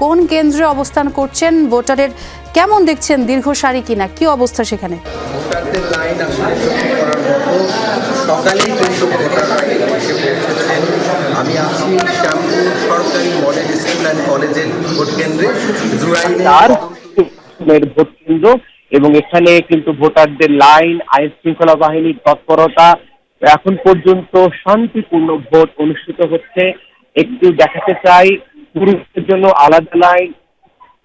কোন কেন্দ্রে অবস্থান করছেন, ভোটারের কেমন দেখছেন, দীর্ঘ সারি কিনা, কি অবস্থা সেখানে? ভোটারদের লাইন আসলে চোখে পড়ার মতো। সকালেই কিন্তু ভোটাররা এসে পৌঁছেছেন। আমি আছি শ্যামপুর সরকারি মডেল স্কুল অ্যান্ড কলেজের ভোট কেন্দ্রে ভোট কেন্দ্র, এবং এখানে কিন্তু ভোটারদের লাইন, আইন শৃঙ্খলা বাহিনীর তৎপরতা, এখন পর্যন্ত শান্তিপূর্ণ ভোট অনুষ্ঠিত হচ্ছে। একটু দেখাতে চাই, পুরুষদের জন্য আলাদা লাইন,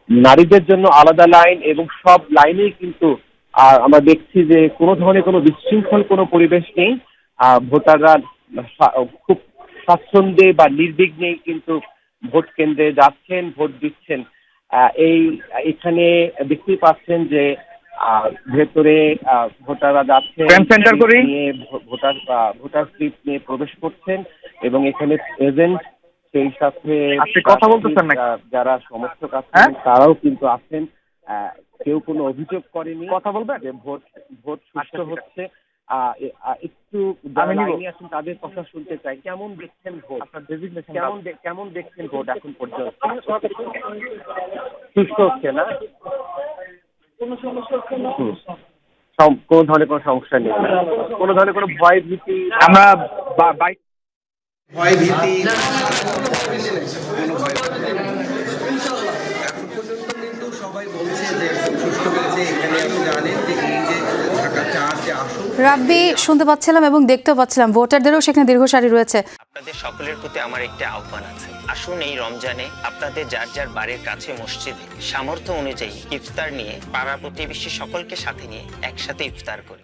নারীদের জন্য আলাদা লাইন, এবং সব লাইনেই কিন্তু আমরা দেখছি যে কোনো ধরনের কোনো বিশৃঙ্খল কোনো পরিবেশ নেই। ভোটাররা খুব স্বাচ্ছন্দ্যে বা নির্বিঘ্নেই কিন্তু ভোট কেন্দ্রে যাচ্ছেন, ভোট দিচ্ছেন। এখানে দেখতেই পাচ্ছেন যে ভেতরে ভোটাররা যাচ্ছেন, নিয়ে ভোটার স্লিপ নিয়ে প্রবেশ করছেন, এবং এখানে এজেন্ট, সেই সাথে কথা বলতেছেন না, যারা সমর্থক আছেন তারাও কিন্তু আছেন। কেউ কোনো অভিযোগ করেনি, কথা বলবেন যে ভোট সুষ্ঠু হচ্ছে। একটু লাইনে আছেন তাদের কথা শুনতে চাই। কেমন দেখছেন ভোট? কেমন দেখছেন ভোট এখন পর্যন্ত? সুষ্ঠু হচ্ছে না, কোনো ধরনের কোনো সমস্যা নেই, কোনো ধরনের কোনো ভয় ভীতি? আমরা ভয় ভীতি এখন পর্যন্ত কিন্তু সবাই বলছে যে সুষ্ঠু হয়েছে। এখানে আপনি জানেন যে এই যে ঢাকা 4 যে আসন, রাব্বি, শুনতে পাচ্ছিলাম এবং দেখতেও পাচ্ছিলাম ভোটারদেরও সেখানে দীর্ঘ সারি রয়েছে। আপনাদের সকলের প্রতি আমার একটা আহ্বান আছে, আসুন এই রমজানে আপনাদের যার যার বাড়ির কাছে মসজিদে সামর্থ্য অনুযায়ী ইফতার নিয়ে পাড়া প্রতিবেশী সকলকে সাথে নিয়ে একসাথে ইফতার করি।